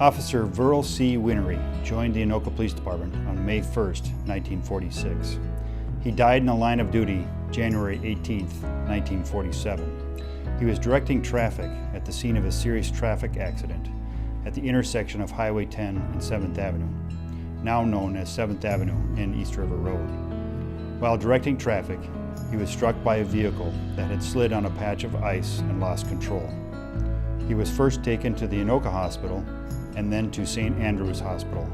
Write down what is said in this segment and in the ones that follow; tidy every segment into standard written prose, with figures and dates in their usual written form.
Officer Verl C. Whinery joined the Anoka Police Department on May 1, 1946. He died in the line of duty January 18, 1947. He was directing traffic at the scene of a serious traffic accident at the intersection of Highway 10 and 7th Avenue, now known as 7th Avenue and East River Road. While directing traffic, he was struck by a vehicle that had slid on a patch of ice and lost control. He was first taken to the Anoka Hospital and then to St. Andrew's Hospital,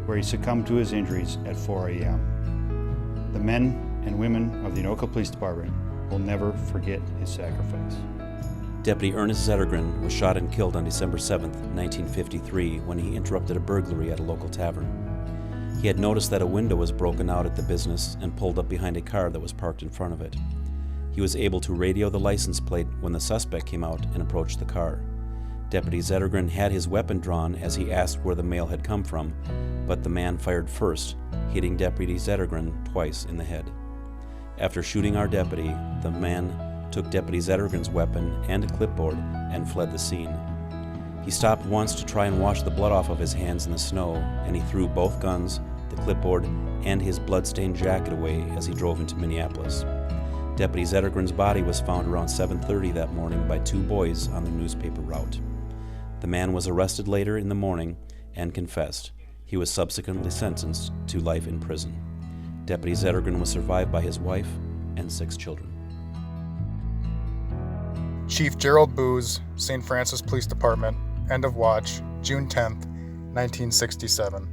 where he succumbed to his injuries at 4 a.m. The men and women of the Anoka Police Department will never forget his sacrifice. Deputy Ernest Zettergren was shot and killed on December 7, 1953, when he interrupted a burglary at a local tavern. He had noticed that a window was broken out at the business and pulled up behind a car that was parked in front of it. He was able to radio the license plate when the suspect came out and approached the car. Deputy Zettergren had his weapon drawn as he asked where the mail had come from, but the man fired first, hitting Deputy Zettergren twice in the head. After shooting our deputy, the man took Deputy Zettergren's weapon and a clipboard and fled the scene. He stopped once to try and wash the blood off of his hands in the snow, and he threw both guns, the clipboard, and his blood-stained jacket away as he drove into Minneapolis. Deputy Zettergren's body was found around 7:30 that morning by two boys on their newspaper route. The man was arrested later in the morning and confessed. He was subsequently sentenced to life in prison. Deputy Zettergren was survived by his wife and 6 children. Chief Gerald Bowe's St. Francis Police Department, end of watch, June 10, 1967.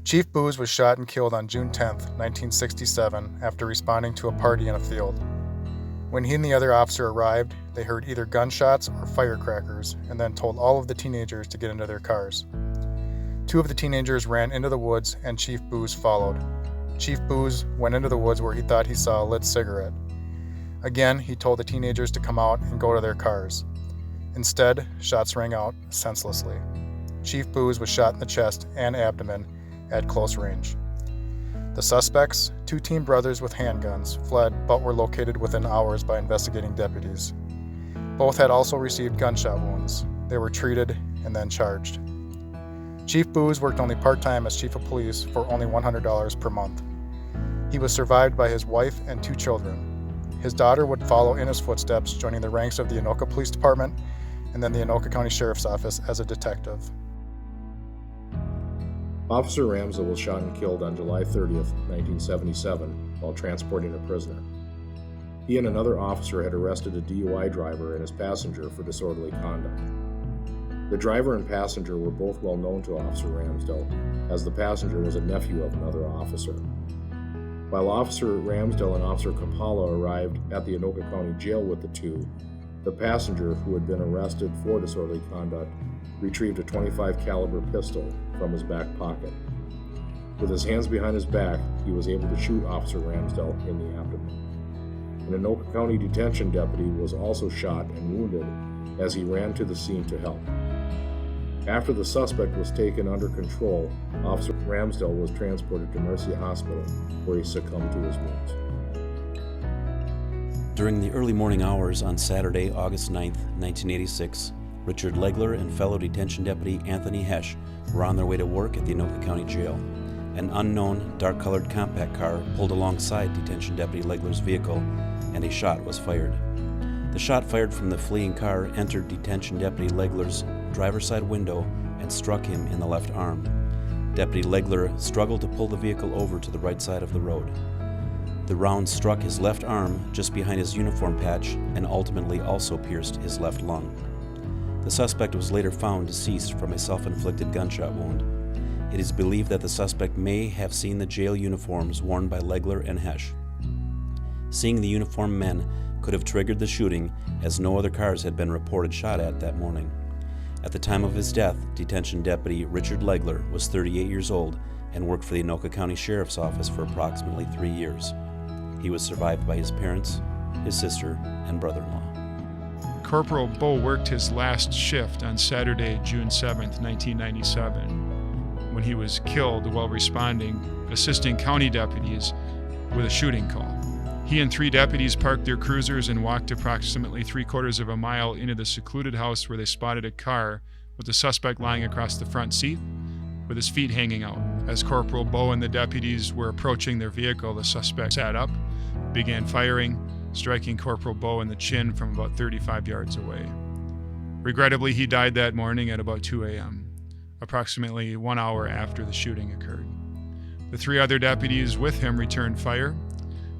Chief Bowe was shot and killed on June 10, 1967, after responding to a party in a field. When he and the other officer arrived, they heard either gunshots or firecrackers and then told all of the teenagers to get into their cars. 2 of the teenagers ran into the woods and Chief Bowe followed. Chief Bowe went into the woods where he thought he saw a lit cigarette. Again, he told the teenagers to come out and go to their cars. Instead, shots rang out senselessly. Chief Bowe was shot in the chest and abdomen at close range. The suspects, 2 teen brothers with handguns, fled but were located within hours by investigating deputies. Both had also received gunshot wounds. They were treated and then charged. Chief Bowe worked only part-time as chief of police for only $100 per month. He was survived by his wife and 2 children. His daughter would follow in his footsteps, joining the ranks of the Anoka Police Department and then the Anoka County Sheriff's Office as a detective. Officer Ramsdell was shot and killed on July 30th, 1977, while transporting a prisoner. He and another officer had arrested a DUI driver and his passenger for disorderly conduct. The driver and passenger were both well known to Officer Ramsdell, as the passenger was a nephew of another officer. While Officer Ramsdell and Officer Capalla arrived at the Anoka County Jail with the 2, the passenger, who had been arrested for disorderly conduct, retrieved a .25 caliber pistol from his back pocket. With his hands behind his back, he was able to shoot Officer Ramsdell in the abdomen. An Anoka County Detention deputy was also shot and wounded as he ran to the scene to help. After the suspect was taken under control, Officer Ramsdell was transported to Mercy Hospital, where he succumbed to his wounds. During the early morning hours on Saturday, August 9, 1986, Richard Legler and fellow detention deputy Anthony Hesh were on their way to work at the Anoka County Jail. An unknown, dark-colored compact car pulled alongside detention deputy Legler's vehicle, and a shot was fired. The shot fired from the fleeing car entered detention deputy Legler's driver's side window and struck him in the left arm. Deputy Legler struggled to pull the vehicle over to the right side of the road. The round struck his left arm just behind his uniform patch and ultimately also pierced his left lung. The suspect was later found deceased from a self-inflicted gunshot wound. It is believed that the suspect may have seen the jail uniforms worn by Legler and Hesh. Seeing the uniformed men could have triggered the shooting, as no other cars had been reported shot at that morning. At the time of his death, detention deputy Richard Legler was 38 years old and worked for the Anoka County Sheriff's Office for approximately 3 years. He was survived by his parents, his sister, and brother-in-law. Corporal Bowe worked his last shift on Saturday, June 7, 1997, when he was killed while responding, assisting county deputies with a shooting call. He and 3 deputies parked their cruisers and walked approximately 3/4 of a mile into the secluded house where they spotted a car with the suspect lying across the front seat with his feet hanging out. As Corporal Bowe and the deputies were approaching their vehicle, the suspect sat up, began firing, striking Corporal Bowe in the chin from about 35 yards away. Regrettably, he died that morning at about 2 a.m., approximately 1 hour after the shooting occurred. The 3 other deputies with him returned fire,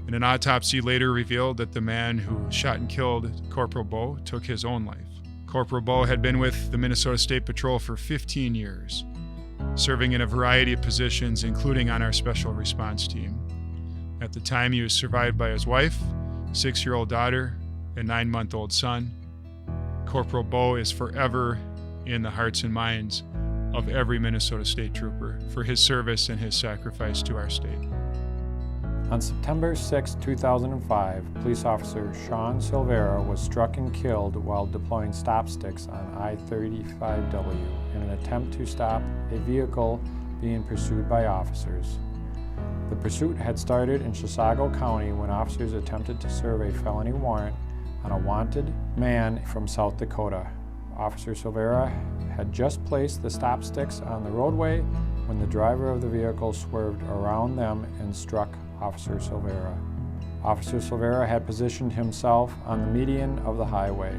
and an autopsy later revealed that the man who shot and killed Corporal Bowe took his own life. Corporal Bowe had been with the Minnesota State Patrol for 15 years, serving in a variety of positions, including on our special response team. At the time, he was survived by his wife, 6-year-old daughter, and 9-month-old son. Corporal Bowe is forever in the hearts and minds of every Minnesota State Trooper for his service and his sacrifice to our state. On September 6, 2005, police officer Shawn SIlvera was struck and killed while deploying stop sticks on I-35W in an attempt to stop a vehicle being pursued by officers. The pursuit had started in Anoka County when officers attempted to serve a felony warrant on a wanted man from South Dakota. Officer SIlvera had just placed the stop sticks on the roadway when the driver of the vehicle swerved around them and struck Officer SIlvera. Officer SIlvera had positioned himself on the median of the highway.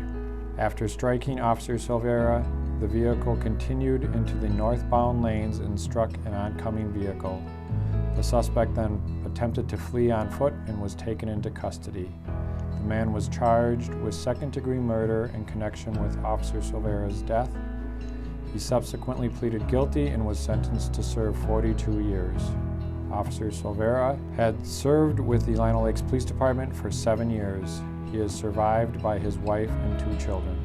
After striking Officer SIlvera, the vehicle continued into the northbound lanes and struck an oncoming vehicle. The suspect then attempted to flee on foot and was taken into custody. The man was charged with second-degree murder in connection with Officer SIlvera's death. He subsequently pleaded guilty and was sentenced to serve 42 years. Officer SIlvera had served with the Lino Lakes Police Department for 7 years. He is survived by his wife and 2 children.